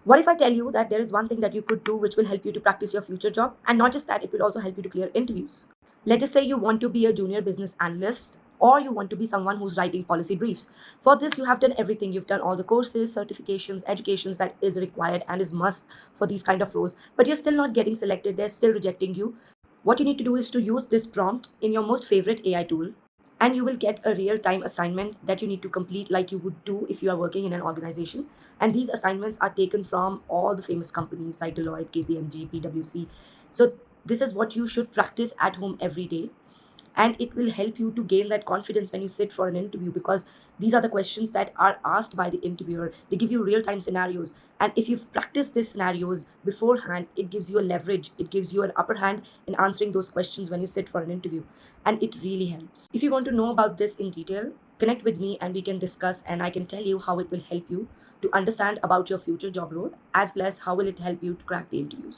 What if I tell you that there is one thing that you could do which will help you to practice your future job? And not just that, it will also help you to clear interviews. Let us say you want to be a junior business analyst or you want to be someone who's writing policy briefs. For this, you have done everything. You've done all the courses, certifications, educations that is required and is must for these kind of roles, but you're still not getting selected. They're still rejecting you. What you need to do is to use this prompt in your most favorite AI tool, and you will get a real time assignment that you need to complete like you would do if you are working in an organization. And these assignments are taken from all the famous companies like Deloitte, KPMG, PwC. So this is what you should practice at home every day, and it will help you to gain that confidence when you sit for an interview, because these are the questions that are asked by the interviewer. They give you real time scenarios, and if you've practiced these scenarios beforehand, it gives you a leverage, it gives you an upper hand in answering those questions when you sit for an interview, and it really helps. If you want to know about this in detail, connect with me and we can discuss, and I can tell you how it will help you to understand about your future job role, as well as how will it help you to crack the interviews.